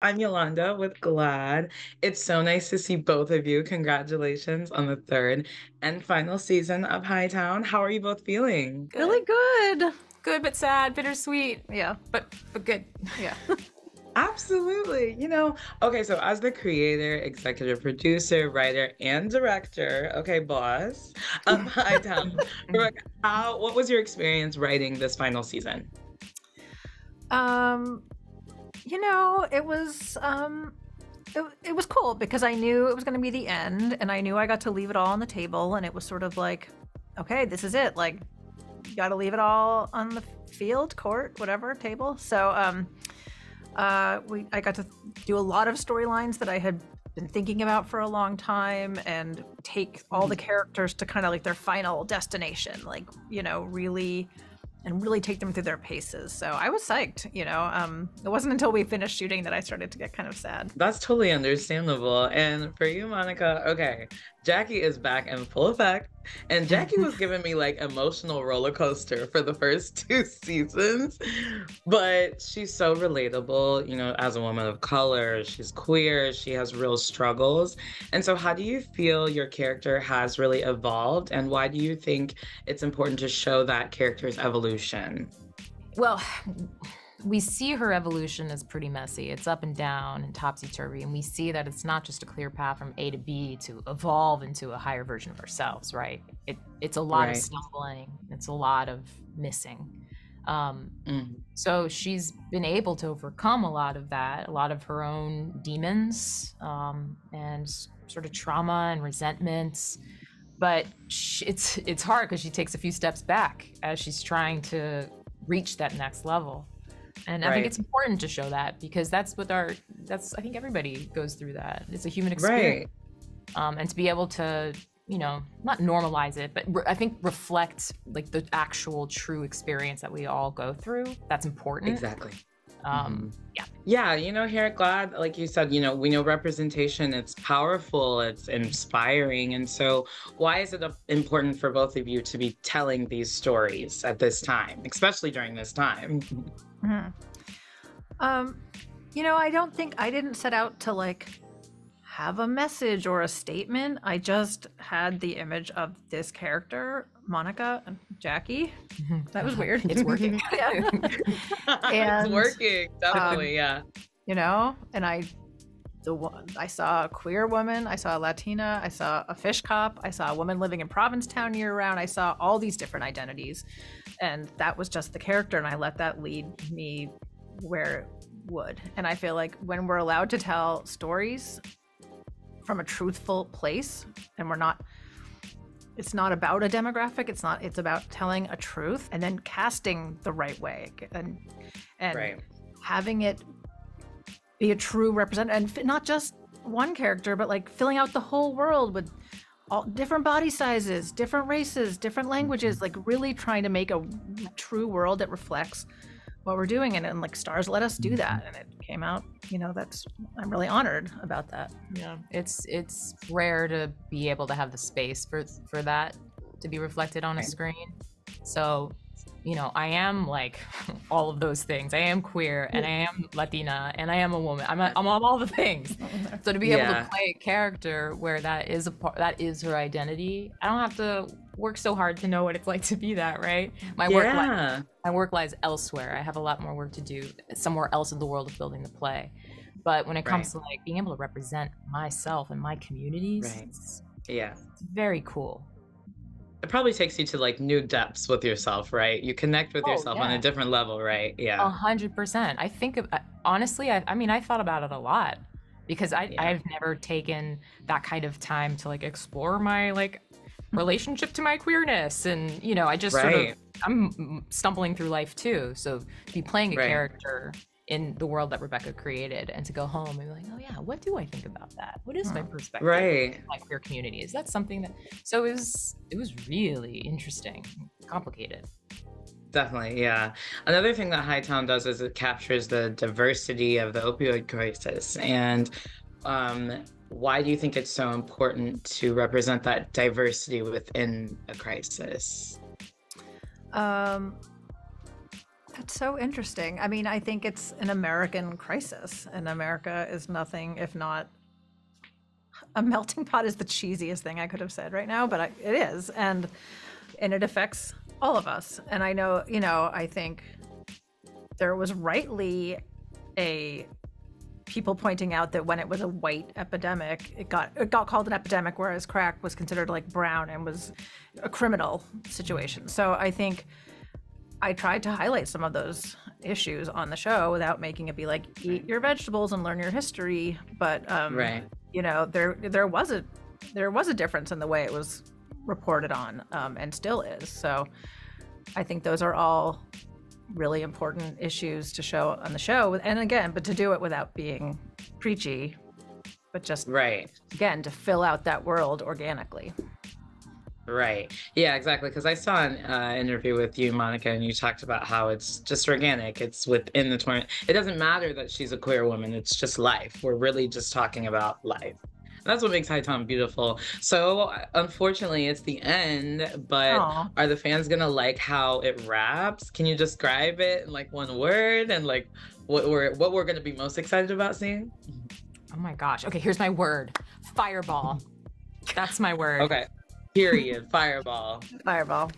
I'm Yolanda with GLAAD. It's so nice to see both of you. Congratulations on the third and final season of Hightown. How are you both feeling? Really good. Good but sad, bittersweet, Yeah. but good. Yeah. Absolutely. Okay, so as the creator, executive producer, writer, and director, okay, boss of Hightown, Rebecca, what was your experience writing this final season? um, it was it was cool because I knew it was going to be the end, and I knew I got to leave it all on the table, and it was sort of like, okay, this is it. Like, you got to leave it all on the field, court, whatever, table. So I got to do a lot of storylines that I had been thinking about for a long time, and take all the characters to kind of like their final destination, like, really take them through their paces. So I was psyched. It wasn't until we finished shooting that I started to get kind of sad. That's totally understandable. And for you, Monica, okay, Jackie is back in full effect. And Jackie was giving me like emotional roller coaster for the first two seasons, but she's so relatable, as a woman of color, she's queer, she has real struggles. And so how do you feel your character has really evolved, and why do you think it's important to show that character's evolution? Well, we see her evolution as pretty messy. It's up and down and topsy-turvy, and we see that it's not just a clear path from A to B to evolve into a higher version of ourselves, right? It's a lot of stumbling. It's a lot of missing. So she's been able to overcome a lot of that, a lot of her own demons, and sort of trauma and resentments. But it's hard because she takes a few steps back as she's trying to reach that next level. And I think it's important to show that, because I think everybody goes through that. It's a human experience. And to be able to, not normalize it, but I think reflect like the actual true experience that we all go through. That's important. Exactly. Yeah. Here at GLAAD, like you said, we know representation, it's powerful, it's inspiring. And so why is it important for both of you to be telling these stories at this time, especially during this time? I didn't set out to like have a message or a statement. I just had the image of this character, Monica and Jackie. That was weird. It's working. Yeah. It's working, definitely, yeah. And I saw a queer woman, I saw a Latina, I saw a fish cop, I saw a woman living in Provincetown year round. I saw all these different identities, and that was just the character, and I let that lead me where it would. And I feel like when we're allowed to tell stories from a truthful place, and it's not about a demographic, it's about telling a truth and then casting the right way, and having it be a true representative, and not just one character, but like filling out the whole world with all different body sizes, different races, different languages, like really trying to make a true world that reflects what we're doing. And like STARZ let us do that, and it came out, I'm really honored about that. Yeah, it's rare to be able to have the space for that to be reflected on a screen. So I am like all of those things. I am queer, and I am Latina, and I am a woman. I'm all the things. So to be able to play a character where that is her identity, I don't have to work so hard to know what it's like to be that, right? My work lies elsewhere. I have a lot more work to do somewhere else in the world of building the play. But when it comes to like being able to represent myself and my communities, it's very cool. It probably takes you to like new depths with yourself, right? You connect with yourself on a different level, right? Yeah. 100%. I think honestly, I thought about it a lot, because I've never taken that kind of time to like explore my like relationship to my queerness. And, I just I'm stumbling through life too. So to be playing a character in the world that Rebecca created, and to go home and be like, oh yeah, what do I think about that? What is my perspective on my queer community? Is that something that, so it was really interesting, complicated. Definitely, yeah. Another thing that Hightown does is it captures the diversity of the opioid crisis. And why do you think it's so important to represent that diversity within a crisis? That's so interesting. I mean, I think it's an American crisis, and America is nothing if not a melting pot is the cheesiest thing I could have said right now, but it is, and it affects all of us. And I know, I think there was rightly people pointing out that when it was a white epidemic, it got called an epidemic, whereas crack was considered like brown and was a criminal situation. So I think I tried to highlight some of those issues on the show without making it be like, eat your vegetables and learn your history. But right. There was a difference in the way it was reported on, and still is. So I think those are all really important issues to show on the show. And again, but to do it without being preachy, but just right. Again, to fill out that world organically. Right. Yeah, exactly. Because I saw an interview with you, Monica, and you talked about how it's just organic. It's within the tournament. It doesn't matter that she's a queer woman. It's just life. We're really just talking about life. That's what makes Hightown beautiful. So unfortunately, it's the end, but Aww. Are the fans going to like how it wraps? Can you describe it in like one word and like what we're going to be most excited about seeing? Oh my gosh. Okay, here's my word. Fireball. That's my word. Okay. Period. Fireball. Fireball.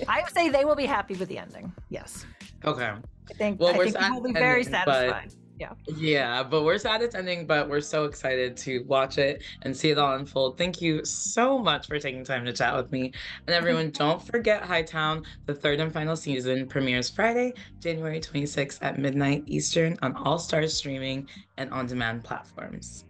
I would say they will be happy with the ending. Yes. Okay. I think we're they will be very satisfied. Yeah. Yeah, but we're sad it's ending, but we're so excited to watch it and see it all unfold. Thank you so much for taking time to chat with me. And everyone, don't forget Hightown. The third and final season premieres Friday, January 26th at midnight Eastern on all STARZ streaming and on-demand platforms.